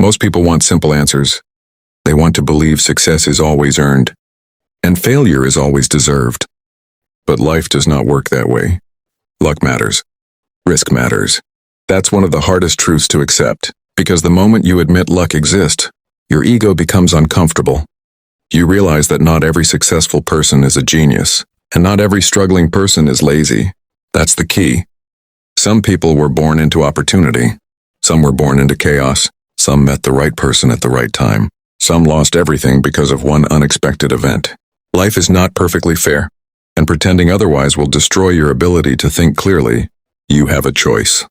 Most people want simple answers. They want to believe success is always earned, and failure is always deserved. But life does not work that way. Luck matters. Risk matters. That's one of the hardest truths to accept, because the moment you admit luck exists, your ego becomes uncomfortable. You realize that not every successful person is a genius, and not every struggling person is lazy. That's the key. Some people were born into opportunity. Some were born into chaos. Some met the right person at the right time. Some lost everything because of one unexpected event. Life is not perfectly fair, and pretending otherwise will destroy your ability to think clearly. You have a choice.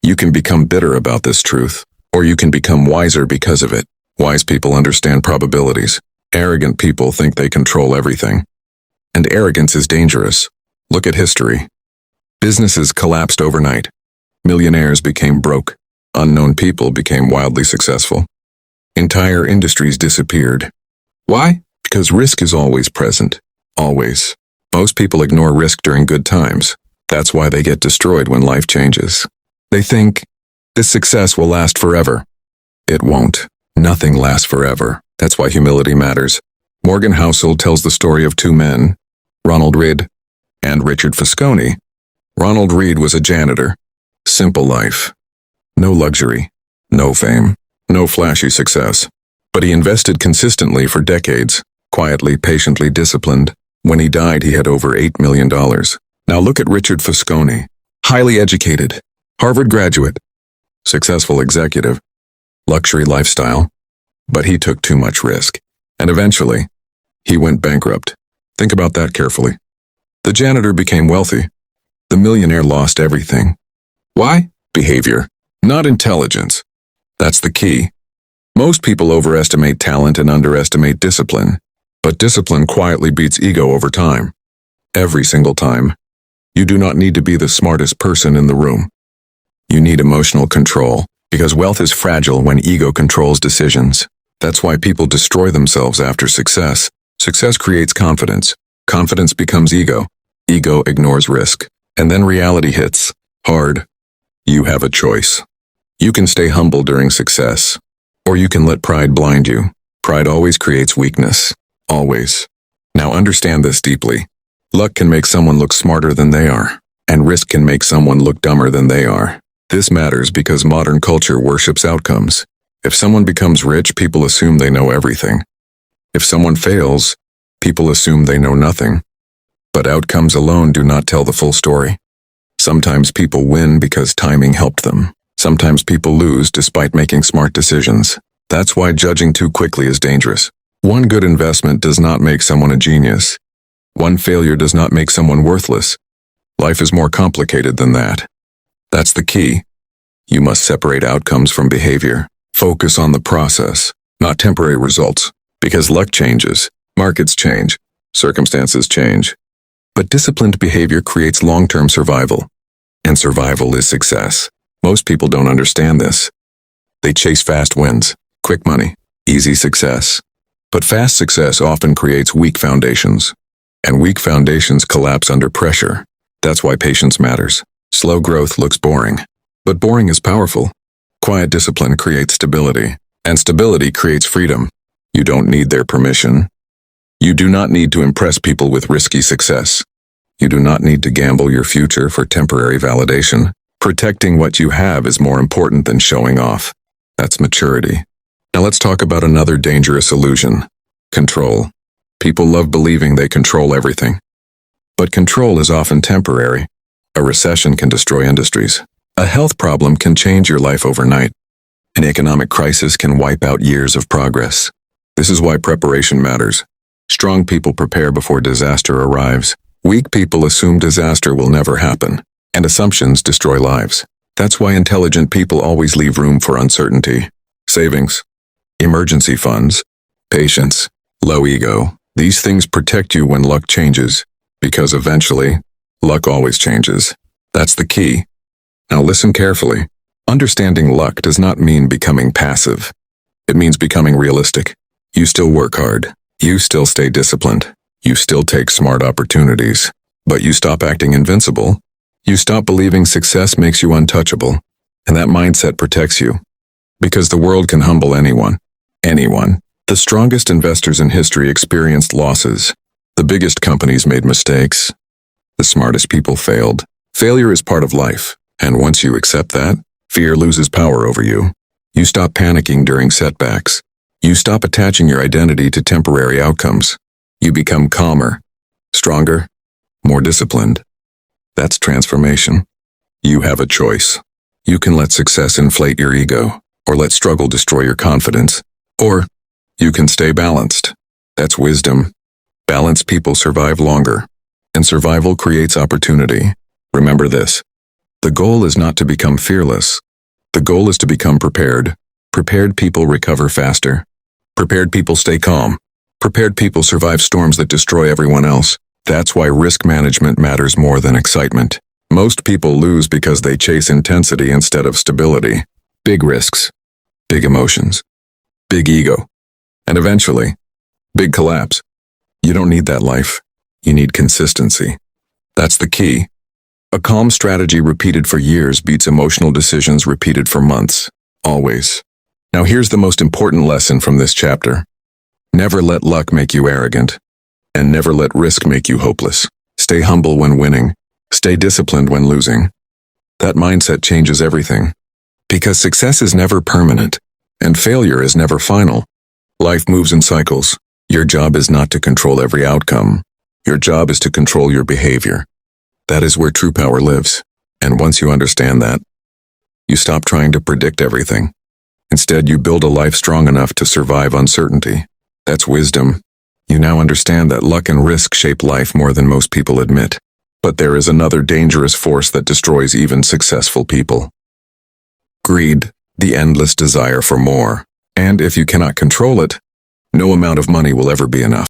You can become bitter about this truth, or you can become wiser because of it. Wise people understand probabilities. Arrogant people think they control everything. And arrogance is dangerous. Look at history. Businesses collapsed overnight. Millionaires became broke. Unknown people became wildly successful. Entire industries disappeared. Why? Because risk is always present. Always. Most people ignore risk during good times. That's why they get destroyed when life changes. They think, this success will last forever. It won't. Nothing lasts forever. That's why humility matters. Morgan Housel tells the story of two men, Ronald Reed and Richard Fosconi. Ronald Reed was a janitor. Simple life. No luxury. No fame. No flashy success. But he invested consistently for decades, quietly, patiently, disciplined. When he died, he had over $8 million. Now look at Richard Fosconi. Highly educated. Harvard graduate. Successful executive. Luxury lifestyle. But he took too much risk. And eventually, he went bankrupt. Think about that carefully. The janitor became wealthy. The millionaire lost everything. Why? Behavior, not intelligence. That's the key. Most people overestimate talent and underestimate discipline, but discipline quietly beats ego over time. Every single time. You do not need to be the smartest person in the room. You need emotional control, because wealth is fragile when ego controls decisions. That's why people destroy themselves after success. Success creates confidence. Confidence becomes ego. Ego ignores risk. And then reality hits. Hard. You have a choice. You can stay humble during success, or you can let pride blind you. Pride always creates weakness. Always. Now understand this deeply. Luck can make someone look smarter than they are, and risk can make someone look dumber than they are. This matters because modern culture worships outcomes. If someone becomes rich, people assume they know everything. If someone fails, people assume they know nothing. But outcomes alone do not tell the full story. Sometimes people win because timing helped them. Sometimes people lose despite making smart decisions. That's why judging too quickly is dangerous. One good investment does not make someone a genius. One failure does not make someone worthless. Life is more complicated than that. That's the key. You must separate outcomes from behavior. Focus on the process, not temporary results, because luck changes, markets change, circumstances change. But disciplined behavior creates long-term survival, and survival is success. Most people don't understand this. They chase fast wins, quick money, easy success. But fast success often creates weak foundations, and weak foundations collapse under pressure. That's why patience matters. Slow growth looks boring, but boring is powerful. Quiet discipline creates stability, and stability creates freedom. You don't need their permission. You do not need to impress people with risky success. You do not need to gamble your future for temporary validation. Protecting what you have is more important than showing off. That's maturity. Now let's talk about another dangerous illusion. Control. People love believing they control everything. But control is often temporary. A recession can destroy industries. A health problem can change your life overnight. An economic crisis can wipe out years of progress. This is why preparation matters. Strong people prepare before disaster arrives. Weak people assume disaster will never happen, and assumptions destroy lives. That's why intelligent people always leave room for uncertainty. Savings, emergency funds, patience, low ego. These things protect you when luck changes, because eventually, luck always changes. That's the key. Now listen carefully. Understanding luck does not mean becoming passive. It means becoming realistic. You still work hard. You still stay disciplined. You still take smart opportunities. But you stop acting invincible. You stop believing success makes you untouchable. And that mindset protects you. Because the world can humble anyone. Anyone. The strongest investors in history experienced losses. The biggest companies made mistakes. The smartest people failed. Failure is part of life, and once you accept that, fear loses power over you. You stop panicking during setbacks. You stop attaching your identity to temporary outcomes. You become calmer, stronger, more disciplined. That's transformation. You have a choice. You can let success inflate your ego, or let struggle destroy your confidence. Or, you can stay balanced. That's wisdom. Balanced people survive longer, and survival creates opportunity. Remember this. The goal is not to become fearless. The goal is to become prepared. Prepared people recover faster. Prepared people stay calm. Prepared people survive storms that destroy everyone else. That's why risk management matters more than excitement. Most people lose because they chase intensity instead of stability. Big risks, big emotions, big ego, and eventually, big collapse. You don't need that life. You need consistency. That's the key. A calm strategy repeated for years beats emotional decisions repeated for months. Always. Now here's the most important lesson from this chapter. Never let luck make you arrogant, and never let risk make you hopeless. Stay humble when winning. Stay disciplined when losing. That mindset changes everything. Because success is never permanent, and failure is never final. Life moves in cycles. Your job is not to control every outcome. Your job is to control your behavior. That is where true power lives. And once you understand that, you stop trying to predict everything. Instead, you build a life strong enough to survive uncertainty. That's wisdom. You now understand that luck and risk shape life more than most people admit. But there is another dangerous force that destroys even successful people. Greed, the endless desire for more. And if you cannot control it, no amount of money will ever be enough.